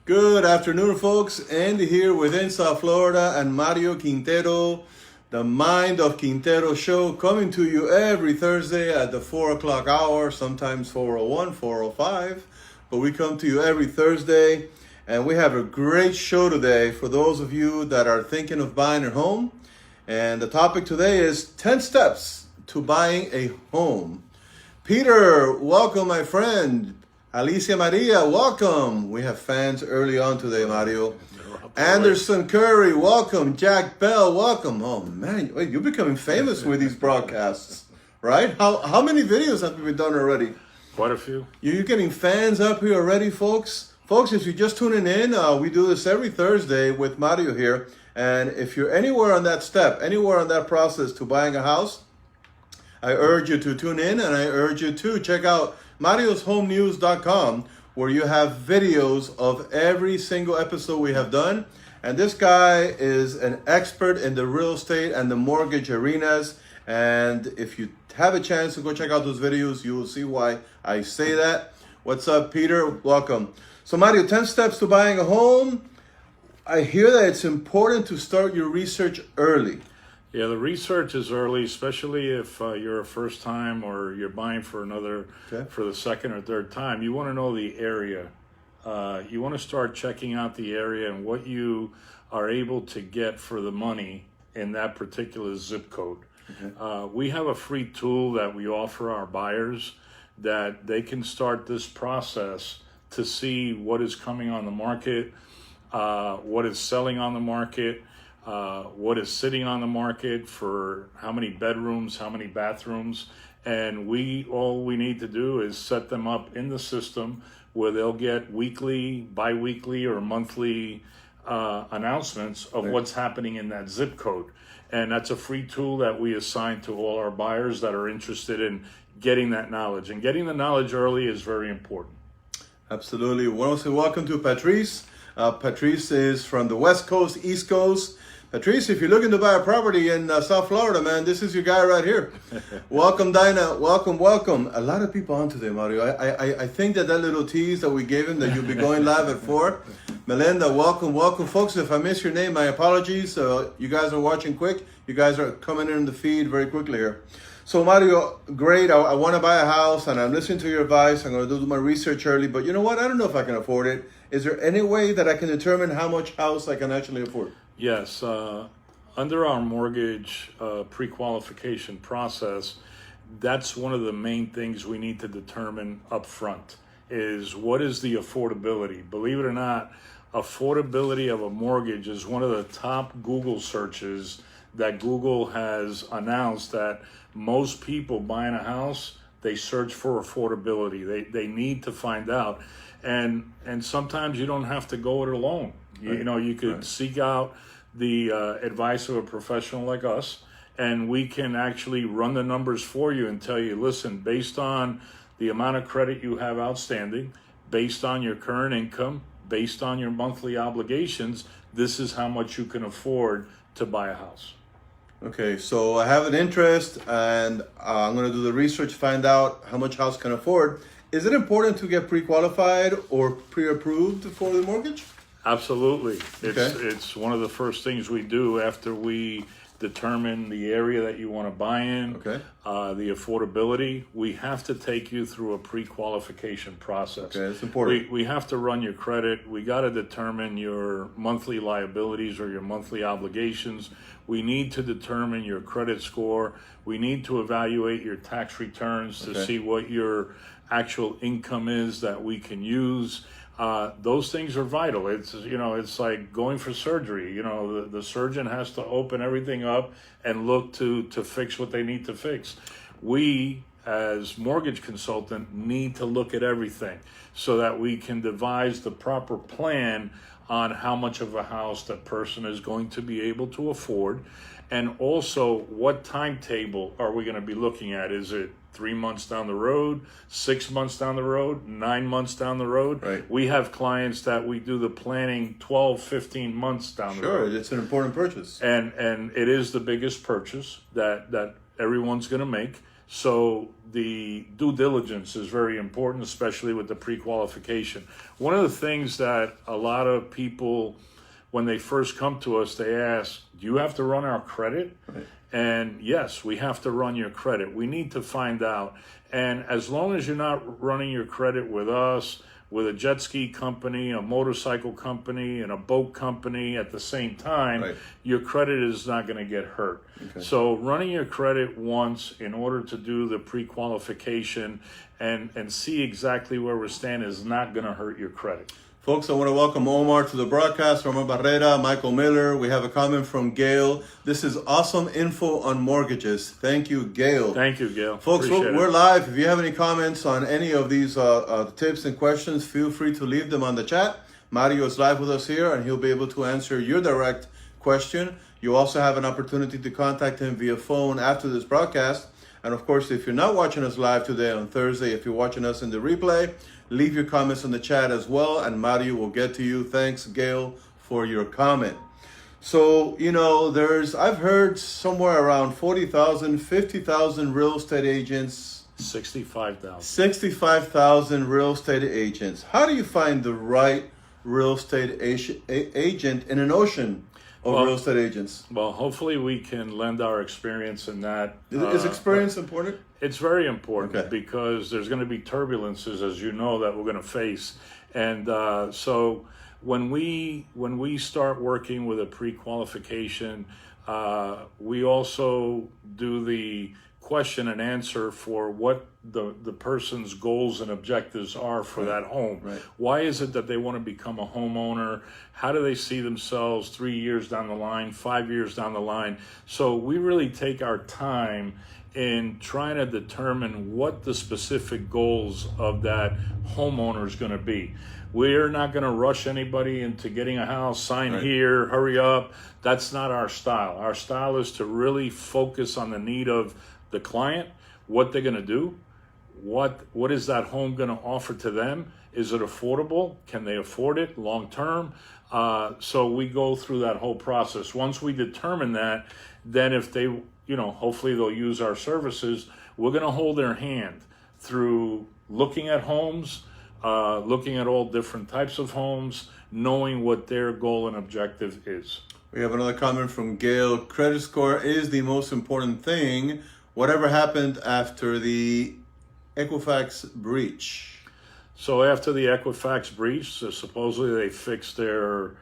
Good afternoon, folks. Andy here with South Florida and Mario Quintero, the Mind of Quintero show, coming to you every Thursday at the 4 o'clock hour, sometimes 4:01, 4:05, but we come to you every Thursday, and we have a great show today for those of you that are thinking of buying a home. And the topic today is 10 steps to buying a home. Peter, welcome, my friend. Alicia Maria, welcome. We have fans early on today, Mario. Anderson Curry, welcome. Jack Bell, welcome. Oh man, wait, you're becoming famous with these broadcasts, right? How many videos have been done already? Quite a few. You're getting fans up here already, folks. Folks, if you're just tuning in, we do this every Thursday with Mario here. And if you're anywhere on that step, anywhere on that process to buying a house, I urge you to tune in, and I urge you to check out marioshomenews.com, where you have videos of every single episode we have done. And this guy is an expert in the real estate and the mortgage arenas. And if you have a chance to go check out those videos, you will see why I say that. What's up, Peter? Welcome. So Mario, 10 steps to buying a home. I hear that it's important to start your research early. Yeah, the research is early, especially if you're a first time or you're buying for for the second or third time. You want to know the area. You want to start checking out the area and what you are able to get for the money in that particular zip code. Okay. We have a free tool that we offer our buyers that they can start this process to see what is coming on the market, what is selling on the market, what is sitting on the market for how many bedrooms, how many bathrooms, and all we need to do is set them up in the system where they'll get weekly, bi-weekly, or monthly announcements of what's happening in that zip code. And that's a free tool that we assign to all our buyers that are interested in getting that knowledge. And getting the knowledge early is very important. Absolutely. I want to say welcome to Patrice. Patrice is from the West Coast, East Coast. Patrice, if you're looking to buy a property in South Florida, man, this is your guy right here. Welcome, Dinah. Welcome. A lot of people on today, Mario. I think that little tease that we gave him, that you'll be going live at 4. Melinda, welcome. Folks, if I miss your name, my apologies. You guys are watching quick. You guys are coming in the feed very quickly here. So, Mario, great. I want to buy a house, and I'm listening to your advice. I'm going to do my research early. But you know what? I don't know if I can afford it. Is there any way that I can determine how much house I can actually afford? Yes, under our mortgage pre-qualification process, that's one of the main things we need to determine up front is what is the affordability. Believe it or not, affordability of a mortgage is one of the top Google searches that Google has announced that most people buying a house, they search for affordability. They need to find out. And sometimes you don't have to go it alone. You could seek out the advice of a professional like us, and we can actually run the numbers for you and tell you, listen, based on the amount of credit you have outstanding, based on your current income, based on your monthly obligations, this is how much you can afford to buy a house. Okay, so I have an interest, and I'm going to do the research, find out how much house can afford. Is it important to get pre-qualified or pre-approved for the mortgage? Absolutely. It's one of the first things we do after we determine the area that you want to buy in, the affordability. We have to take you through a pre-qualification process. Okay, it's important. We have to run your credit. We got to determine your monthly liabilities or your monthly obligations. We need to determine your credit score. We need to evaluate your tax returns to see what your actual income is that we can use. Those things are vital. It's like going for surgery. The surgeon has to open everything up and look to fix what they need to fix. We, as mortgage consultant, need to look at everything so that we can devise the proper plan on how much of a house that person is going to be able to afford, and also what timetable are we going to be looking at. Is it 3 months down the road, 6 months down the road, 9 months down the road? Right. We have clients that we do the planning 12, 15 months down the road. Sure, it's an important purchase. And it is the biggest purchase that everyone's going to make. So the due diligence is very important, especially with the pre-qualification. One of the things that a lot of people, when they first come to us, they ask, do you have to run our credit? Right. And yes, we have to run your credit. We need to find out. And as long as you're not running your credit with us, with a jet ski company, a motorcycle company, and a boat company at the same time, right, your credit is not going to get hurt. Okay. So running your credit once in order to do the pre-qualification and see exactly where we stand is not going to hurt your credit. Folks, I want to welcome Omar to the broadcast, Omar Barrera, Michael Miller. We have a comment from Gail. This is awesome info on mortgages. Thank you, Gail. Thank you, Gail. Folks, Appreciate we're it. live. If you have any comments on any of these tips and questions, feel free to leave them on the chat. Mario is live with us here, and he'll be able to answer your direct question. You also have an opportunity to contact him via phone after this broadcast. And of course, if you're not watching us live today on Thursday, if you're watching us in the replay, leave your comments in the chat as well, and Mario will get to you. Thanks, Gail, for your comment. So, I've heard somewhere around 40,000, 50,000 real estate agents. 65,000. 65,000 real estate agents. How do you find the right real estate agent in an ocean of real estate agents? Well, hopefully we can lend our experience in that. Is experience important? It's very important, Okay, because there's going to be turbulences, as you know, that we're going to face. And so when we start working with a pre-qualification, we also do the question and answer for what the person's goals and objectives are for that home. Right. Why is it that they want to become a homeowner? How do they see themselves 3 years down the line, 5 years down the line? So we really take our time in trying to determine what the specific goals of that homeowner is going to be. We're not going to rush anybody into getting a house, sign Right. here, hurry up. That's not our style. Our style is to really focus on the need of the client, what they're going to do, what is that home going to offer to them? Is it affordable? Can they afford it long term? So we go through that whole process. Once we determine that, then if they, hopefully they'll use our services, we're going to hold their hand through looking at homes, looking at all different types of homes, knowing what their goal and objective is. We have another comment from Gail. Credit score is the most important thing. Whatever happened after the Equifax breach? So after the Equifax breach, supposedly they fixed their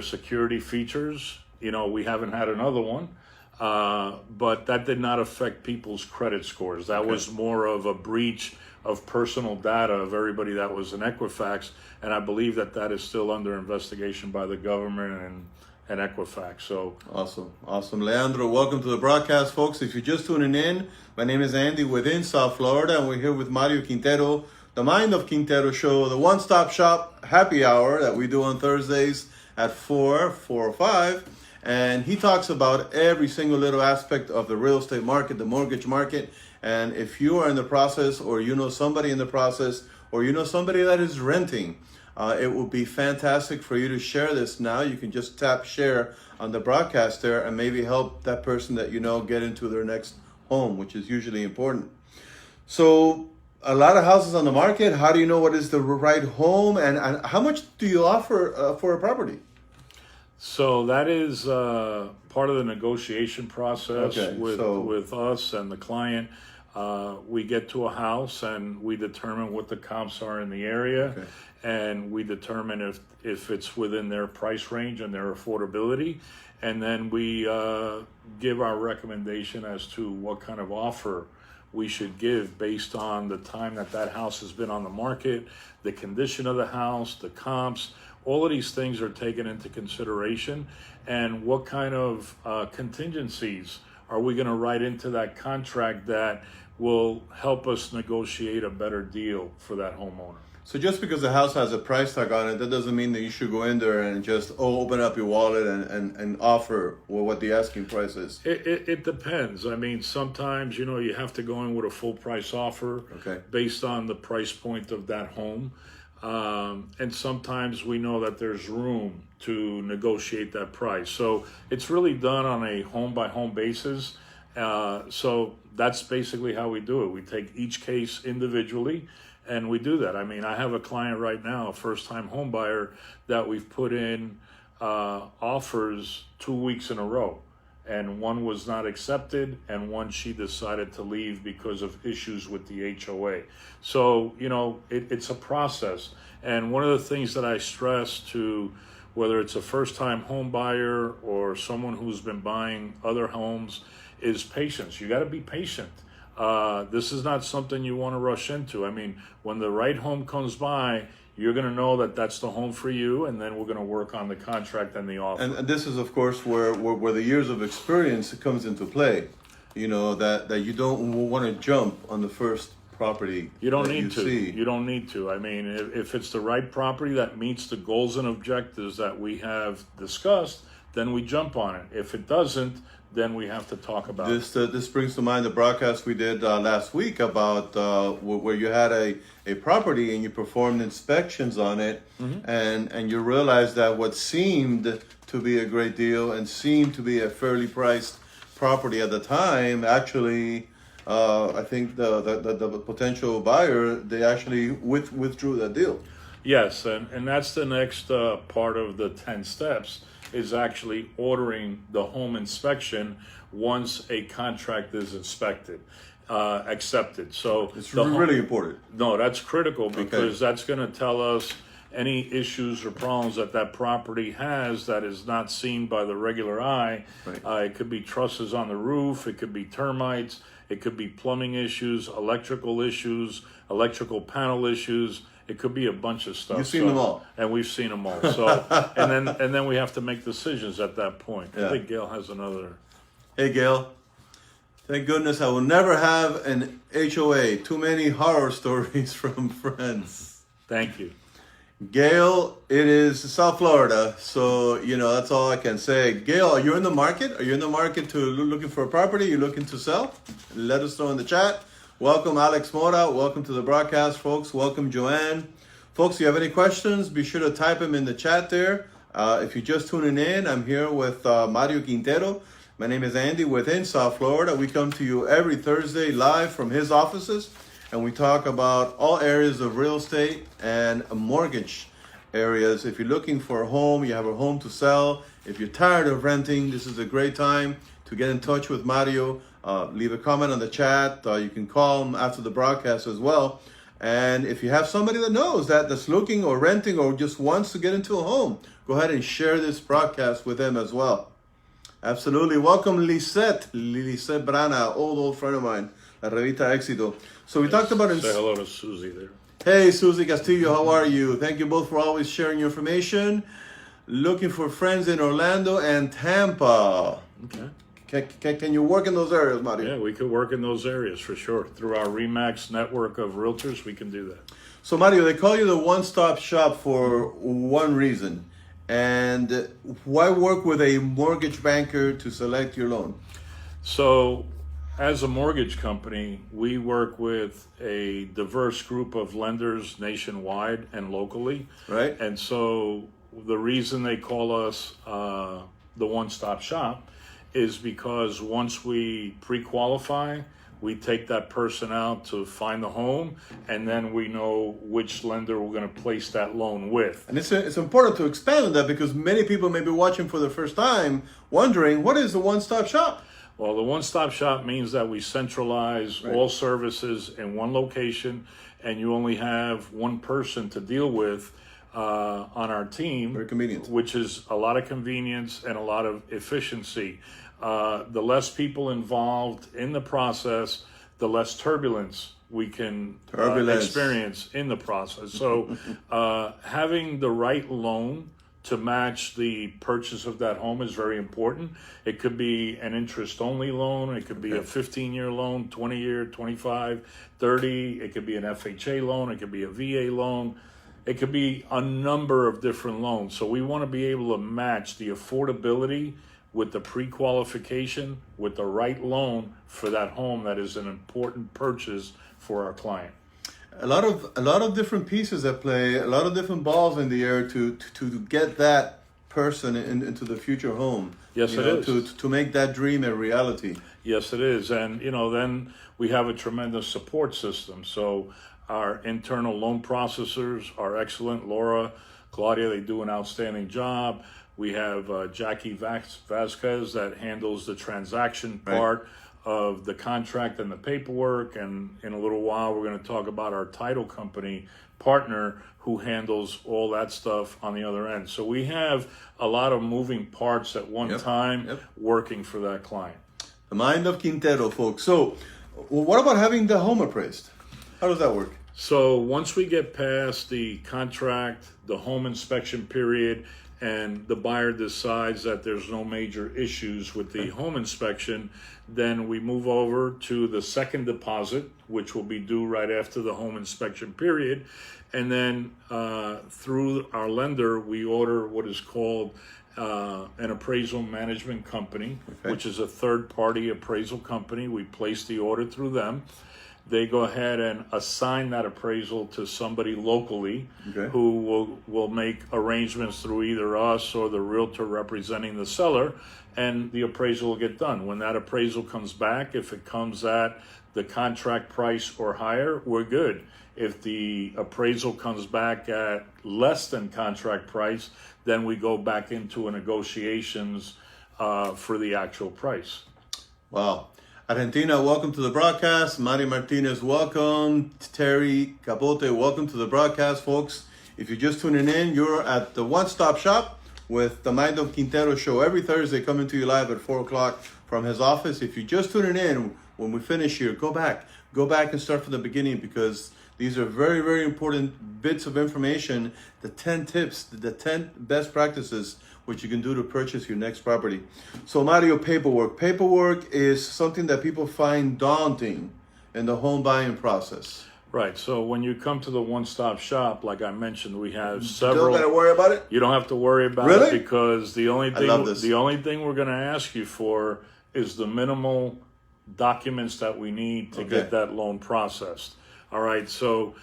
security features. We haven't had another one, but that did not affect people's credit scores. That was more of a breach of personal data of everybody that was in Equifax, and I believe that is still under investigation by the government and Equifax. So awesome. Leandro, welcome to the broadcast, folks. If you're just tuning in, my name is Andy within South Florida, and we're here with Mario Quintero, the Mind of Quintero show, the one-stop shop happy hour that we do on Thursdays at 4 or 5. And he talks about every single little aspect of the real estate market, the mortgage market. And if you are in the process, or you know somebody in the process, or you know somebody that is renting, it will be fantastic for you to share this now. You can just tap share on the broadcast there and maybe help that person that you know get into their next home, which is usually important. So a lot of houses on the market. How do you know what is the right home, and how much do you offer for a property? So that is part of the negotiation process with us and the client. We get to a house and we determine what the comps are in the area, and we determine if it's within their price range and their affordability, and then we give our recommendation as to what kind of offer we should give based on the time that house has been on the market, the condition of the house, the comps. All of these things are taken into consideration, and what kind of contingencies are we going to write into that contract that will help us negotiate a better deal for that homeowner. So just because the house has a price tag on it, that doesn't mean that you should go in there and just open up your wallet and offer what the asking price is. It depends. I mean, sometimes, you have to go in with a full price offer based on the price point of that home. And sometimes we know that there's room to negotiate that price. So it's really done on a home by home basis. So that's basically how we do it. We take each case individually, and we do that. I mean, I have a client right now, a first-time home buyer, that we've put in offers 2 weeks in a row, and one was not accepted, and one she decided to leave because of issues with the HOA. So, you know, it's a process. And one of the things that I stress to, whether it's a first-time home buyer or someone who's been buying other homes, is patience. You got to be patient. This is not something you want to rush into. I mean, when the right home comes by, you're going to know that that's the home for you, and then we're going to work on the contract and the offer. And this is, of course, where the years of experience comes into play. You know, that you don't want to jump on the first property. You don't need to. You don't need to. I mean, if it's the right property that meets the goals and objectives that we have discussed, then we jump on it. If it doesn't, then we have to talk about this. This brings to mind the broadcast we did last week about where you had a property and you performed inspections on it, and you realized that what seemed to be a great deal and seemed to be a fairly priced property at the time, actually, I think the potential buyer, they actually withdrew that deal. Yes, and that's the next part of the 10 steps, is actually ordering the home inspection once a contract is accepted. So it's really important. No, that's critical, because that's going to tell us any issues or problems that property has that is not seen by the regular eye. Right. It could be trusses on the roof, it could be termites, it could be plumbing issues, electrical panel issues. It could be a bunch of stuff. You've seen them all. And we've seen them all. So, and then we have to make decisions at that point. Yeah. I think Gail has another. Hey, Gail. Thank goodness I will never have an HOA. Too many horror stories from friends. Thank you. Gail, it is South Florida, so, you know, that's all I can say. Gail, are you in the market? Are you in the market looking for a property? You're looking to sell? Let us know in the chat. Welcome, Alex Mora. Welcome to the broadcast, folks. Welcome, Joanne. Folks, if you have any questions, be sure to type them in the chat there. If you're just tuning in, I'm here with Mario Quintero. My name is Andy within South Florida. We come to you every Thursday live from his offices, and we talk about all areas of real estate and mortgage areas. If you're looking for a home, you have a home to sell. If you're tired of renting, this is a great time to get in touch with Mario. Leave a comment on the chat. You can call him after the broadcast as well. And if you have somebody that knows that's looking or renting or just wants to get into a home, go ahead and share this broadcast with them as well. Absolutely. Welcome, Lisette Brana, old friend of mine, La Revista Éxito. So we talked about... Say hello to Susie there. Hey, Susie Castillo, how are you? Thank you both for always sharing your information. Looking for friends in Orlando and Tampa. Okay. Can you work in those areas, Mario? Yeah, we could work in those areas for sure. Through our RE/MAX network of realtors, we can do that. So, Mario, they call you the one-stop shop for one reason. And why work with a mortgage banker to select your loan? So, as a mortgage company, we work with a diverse group of lenders nationwide and locally. Right. And so the reason they call us the one-stop shop is because once we pre-qualify, we take that person out to find the home, and then we know which lender we're going to place that loan with. And it's important to expand on that, because many people may be watching for the first time wondering, what is the one-stop shop? Well, the one-stop shop means that we centralize all services in one location, and you only have one person to deal with on our team. Very convenient. Which is a lot of convenience and a lot of efficiency. The less people involved in the process, the less turbulence we can experience in the process. So having the right loan to match the purchase of that home is very important. It could be an interest-only loan. It could be a 15-year loan, 20-year, 25, 30. It could be an FHA loan. It could be a VA loan. It could be a number of different loans. So we want to be able to match the affordability with the pre-qualification with the right loan for that home that is an important purchase for our client. A lot of different pieces at play, a lot of different balls in the air to get that person into the future home. Yes, you it know, is. to make that dream a reality. Yes, it is. And, then we have a tremendous support system. So our internal loan processors are excellent. Laura, Claudia, they do an outstanding job. We have Jackie Vasquez that handles the transaction part of the contract and the paperwork. And in a little while, we're going to talk about our title company partner who handles all that stuff on the other end. So we have a lot of moving parts at one time working for that client. The mind of Quintero, folks. So what about having the home appraised? How does that work? So once we get past the contract, the home inspection period, and the buyer decides that there's no major issues with the home inspection, then we move over to the second deposit, which will be due right after the home inspection period. And then through our lender, we order what is called an appraisal management company, which is a third-party appraisal company. We place the order through them. They go ahead and assign that appraisal to somebody locally who will make arrangements through either us or the realtor representing the seller, and the appraisal will get done. When that appraisal comes back, if it comes at the contract price or higher, we're good. If the appraisal comes back at less than contract price, then we go back into a negotiations for the actual price. Wow. Argentina, welcome to the broadcast. Mari Martinez, welcome. Terry Capote, welcome to the broadcast, folks. If you're just tuning in, you're at the one-stop shop with the Mind of Quintero show every Thursday, coming to you live at 4 o'clock from his office. If you're just tuning in, when we finish here, go back and start from the beginning, because these are very, very important bits of information, the 10 tips, the 10 best practices which you can do to purchase your next property. So Mario, paperwork. Paperwork is something that people find daunting in the home buying process. Right. So when you come to the one-stop shop, like I mentioned, we have several. You don't got to worry about it? You don't have to worry about it, because the only thing we're going to ask you for is the minimal documents that we need to get that loan processed. All right. So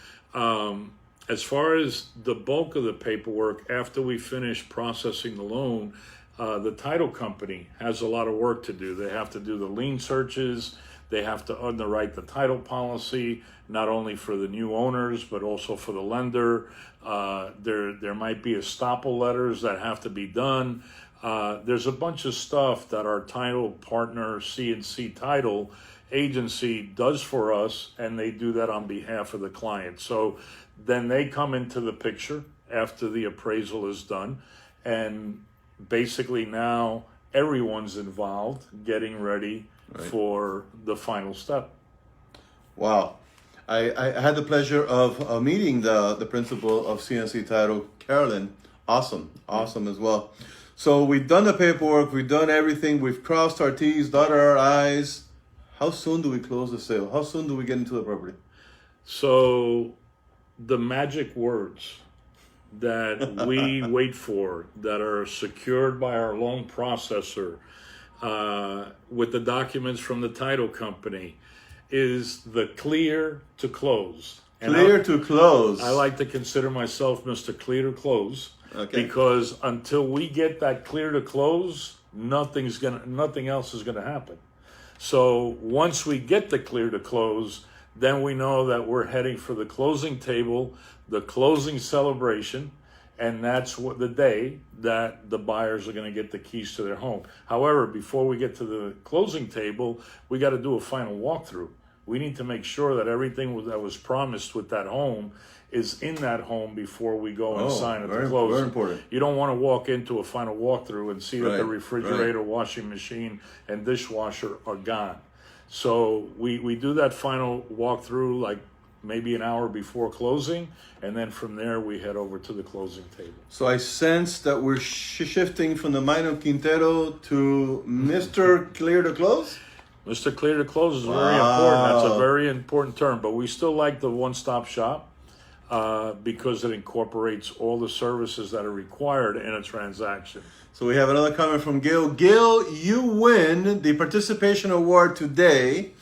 as far as the bulk of the paperwork, after we finish processing the loan, the title company has a lot of work to do. They have to do the lien searches. They have to underwrite the title policy, not only for the new owners, but also for the lender. There might be estoppel letters that have to be done. There's a bunch of stuff that our title partner, C&C Title Agency, does for us, and they do that on behalf of the client. So then they come into the picture after the appraisal is done, and basically now everyone's involved getting ready for the final step. Wow. I had the pleasure of meeting the principal of C&C Title, Carolyn. Awesome as well. So we've done the paperwork, we've done everything, we've crossed our T's, dotted our I's. How soon do we close the sale? How soon do we get into the property? So the magic words that we wait for, that are secured by our loan processor with the documents from the title company, is the clear to close. Clear to close. I like to consider myself Mr. Clear to Close, because until we get that clear to close, nothing else is gonna happen. So once we get the clear to close, then we know that we're heading for the closing table, the closing celebration, and that's what the day that the buyers are going to get the keys to their home. However, before we get to the closing table, we got to do a final walkthrough. We need to make sure that everything that was promised with that home is in that home before we go and sign at the closing. Very important. You don't want to walk into a final walkthrough and see that the refrigerator, washing machine, and dishwasher are gone. So we do that final walkthrough like maybe an hour before closing, and then from there we head over to the closing table. So I sense that we're shifting from the mind of Quintero to Mr. Clear to Close? Mr. Clear to Close is very important. That's a very important term, but we still like the one-stop shop because it incorporates all the services that are required in a transaction. So we have another comment from Gil. Gil, you win the participation award today.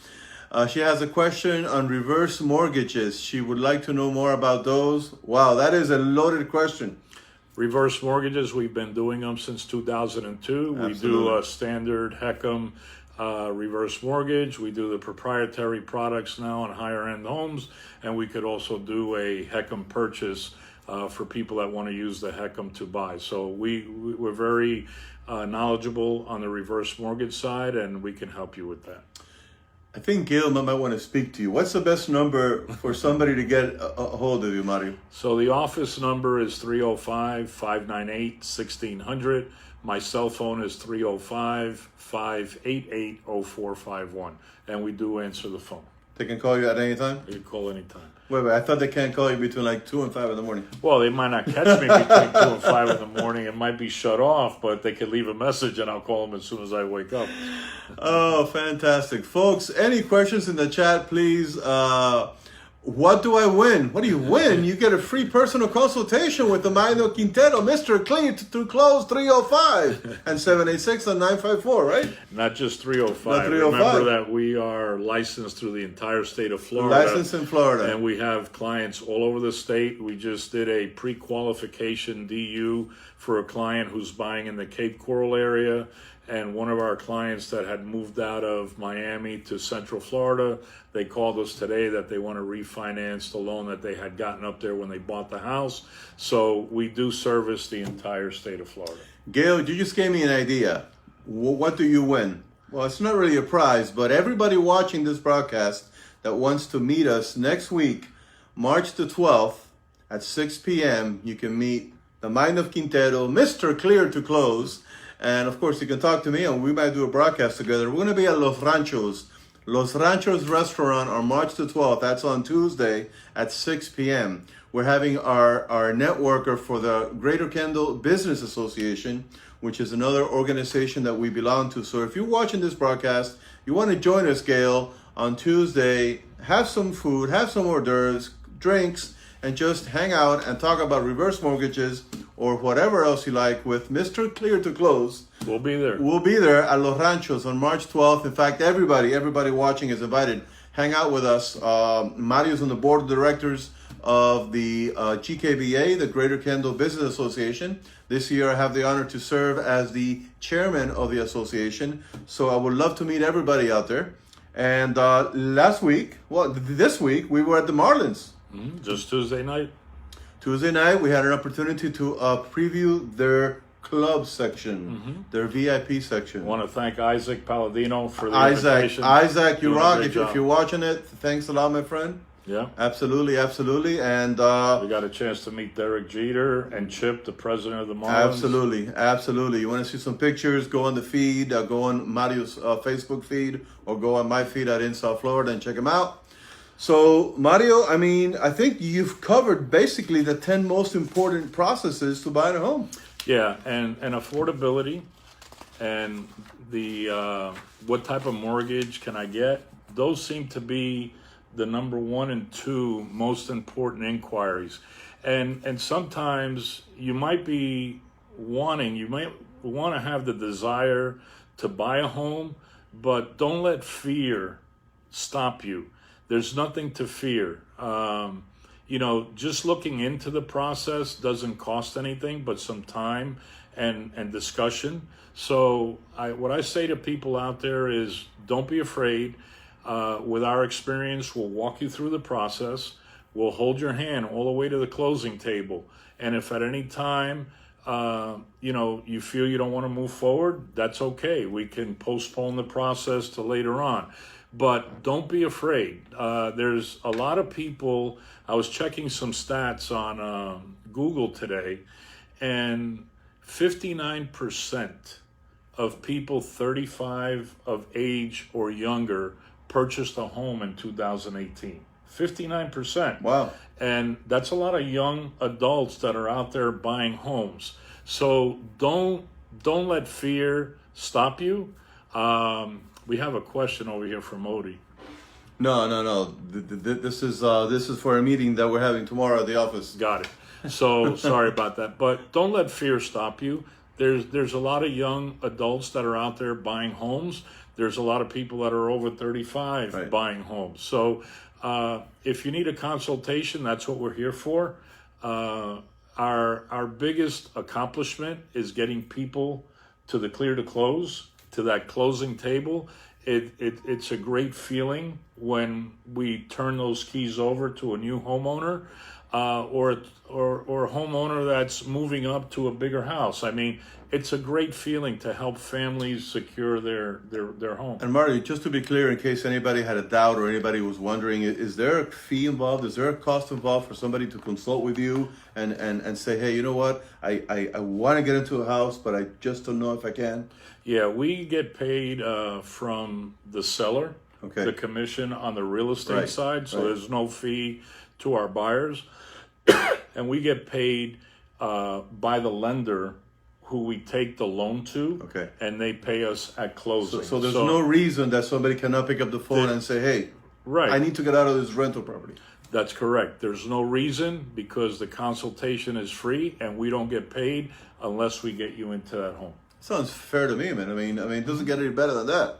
She has a question on reverse mortgages. She would like to know more about those. Wow, that is a loaded question. Reverse mortgages, we've been doing them since 2002. We do a standard HECM reverse mortgage. We do the proprietary products now on higher end homes, and we could also do a HECM purchase for people that want to use the HECM to buy. So we're very knowledgeable on the reverse mortgage side, and we can help you with that. I think Gail might want to speak to you. What's the best number for somebody to get a hold of you, Mario? So the office number is 305-598-1600. My cell phone is 305-588-0451. And we do answer the phone. They can call you at any time? You can call anytime. Wait, I thought they can't call you between like 2 and 5 in the morning. Well, they might not catch me between 2 and 5 in the morning. It might be shut off, but they could leave a message and I'll call them as soon as I wake up. Oh, fantastic. Folks, any questions in the chat, please? What do I win? What do you win? You get a free personal consultation with the Mario Quintero, Mr. Clear to Close 305 and 786 and 954, right? Not just 305. Not 305. Remember that we are licensed through the entire state of Florida. Licensed in Florida. And we have clients all over the state. We just did a pre-qualification DU for a client who's buying in the Cape Coral area. And one of our clients that had moved out of Miami to Central Florida, they called us today that they want to refinance the loan that they had gotten up there when they bought the house. So we do service the entire state of Florida. Gail, you just gave me an idea. What do you win? Well, it's not really a prize, but everybody watching this broadcast that wants to meet us next week, March the 12th at 6 p.m., you can meet the Mind of Quintero, Mr. Clear to Close. And of course, you can talk to me and we might do a broadcast together. We're going to be at Los Ranchos restaurant on March the 12th. That's on Tuesday at 6 p.m. We're having our networker for the Greater Kendall Business Association, which is another organization that we belong to. So if you're watching this broadcast, you want to join us, Gail, on Tuesday, have some food, have some hors d'oeuvres, drinks, and just hang out and talk about reverse mortgages or whatever else you like with Mr. Clear to Close. We'll be there. We'll be there at Los Ranchos on March 12th. In fact, everybody watching is invited. Hang out with us. Mario's on the board of directors of the GKBA, the Greater Kendall Business Association. This year I have the honor to serve as the chairman of the association. So I would love to meet everybody out there. And this week, we were at the Marlins. Just Tuesday night. Tuesday night, we had an opportunity to preview their club section, their VIP section. I want to thank Isaac Palladino for the invitation. Isaac, you rock. If you're watching it, thanks a lot, my friend. Yeah. Absolutely. And we got a chance to meet Derek Jeter and Chip, the president of the Marlins. Absolutely. You want to see some pictures, go on the feed, go on Mario's Facebook feed, or go on my feed at In South Florida and check them out. So, Mario, I mean, I think you've covered basically the 10 most important processes to buying a home. Yeah, and affordability and the what type of mortgage can I get? Those seem to be the number 1 and 2 most important inquiries. And sometimes you might want to have the desire to buy a home, but don't let fear stop you. There's nothing to fear. Just looking into the process doesn't cost anything but some time and discussion. So what I say to people out there is don't be afraid. With our experience, we'll walk you through the process. We'll hold your hand all the way to the closing table. And if at any time, you feel you don't want to move forward, that's okay. We can postpone the process to later on. But don't be afraid. There's a lot of people. I was checking some stats on Google today, and 59% of people 35 of age or younger purchased a home in 2018. 59%. Wow. And that's a lot of young adults that are out there buying homes. So don't let fear stop you. We have a question over here from Odie. No. This is for a meeting that we're having tomorrow at the office. Got it. So sorry about that. But don't let fear stop you. There's a lot of young adults that are out there buying homes. There's a lot of people that are over 35 buying homes. So if you need a consultation, that's what we're here for. our biggest accomplishment is getting people to the clear to close, to that closing table. It's a great feeling when we turn those keys over to a new homeowner, or a homeowner that's moving up to a bigger house. I mean, it's a great feeling to help families secure their home. And Mario, just to be clear, in case anybody had a doubt or anybody was wondering, is there a fee involved? Is there a cost involved for somebody to consult with you and say, hey, you know what, I want to get into a house, but I just don't know if I can? Yeah, we get paid from the seller, Okay. the commission on the real estate Right, side, so right. there's no fee to our buyers. And we get paid by the lender who we take the loan to, Okay. and they pay us at closing. So there's no reason that somebody cannot pick up the phone and say, hey, Right. I need to get out of this rental property. That's correct. There's no reason, because the consultation is free and we don't get paid unless we get you into that home. Sounds fair to me, man. I mean, it doesn't get any better than that.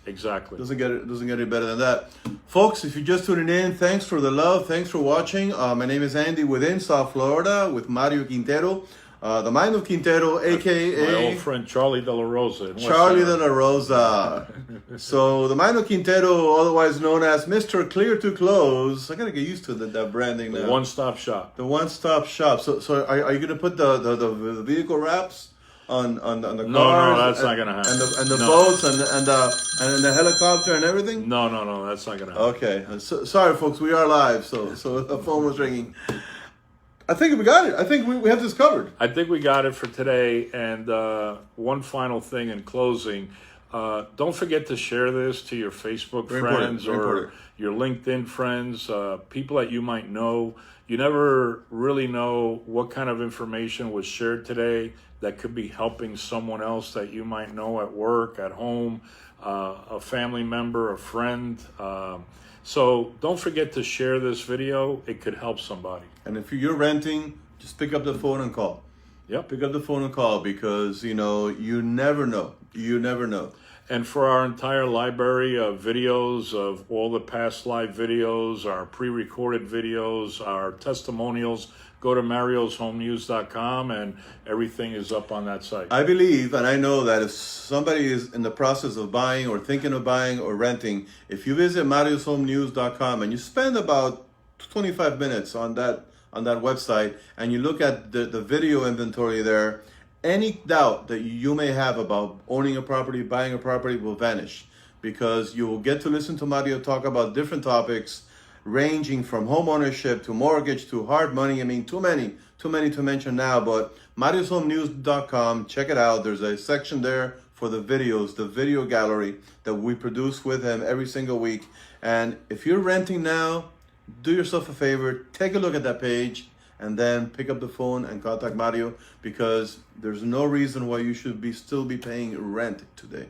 Exactly. Doesn't get any better than that. Folks, if you're just tuning in, thanks for the love. Thanks for watching. My name is Andy within South Florida with Mario Quintero, the Mind of Quintero, My a.k.a. old friend Charlie De La Rosa. in West Charlie Side. De La Rosa. So the Mind of Quintero, otherwise known as Mr. Clear to Close. I gotta get used to that branding now. One-stop shop. The one-stop shop. So are you gonna put the vehicle wraps on the cars? No, that's not gonna happen. And the No. boats and the helicopter and everything. No, that's not gonna happen. Okay. So, sorry, folks. We are live. So the phone was ringing. I think we got it. I think we have this covered. I think we got it for today. And one final thing in closing. Don't forget to share this to your Facebook Very important, friends very or important. your LinkedIn friends, people that you might know. You never really know what kind of information was shared today that could be helping someone else that you might know at work, at home, a family member, a friend. So don't forget to share this video. It could help somebody. And if you're renting, just pick up the phone and call. Yep. Pick up the phone and call because you never know. You never know. And for our entire library of videos, of all the past live videos, our pre-recorded videos, our testimonials, go to marioshomenews.com and everything is up on that site. I believe and I know that if somebody is in the process of buying or thinking of buying or renting, if you visit marioshomenews.com and you spend about 25 minutes on that website and you look at the video inventory there, any doubt that you may have about owning a property, buying a property will vanish because you will get to listen to Mario talk about different topics ranging from home ownership to mortgage to hard money. I mean, too many to mention now, but marioshomenews.com, check it out. There's a section there for the videos, the video gallery that we produce with him every single week. And if you're renting now, do yourself a favor, take a look at that page and then pick up the phone and contact Mario because there's no reason why you should still be paying rent today.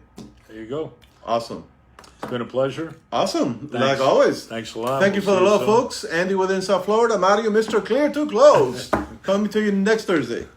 There you go. Awesome. It's been a pleasure. Awesome. Thanks. Like always. Thanks a lot. Thank you for the We'll see love, you soon. folks. Andy within South Florida, Mario, Mr. Clear to Close. Coming to you next Thursday.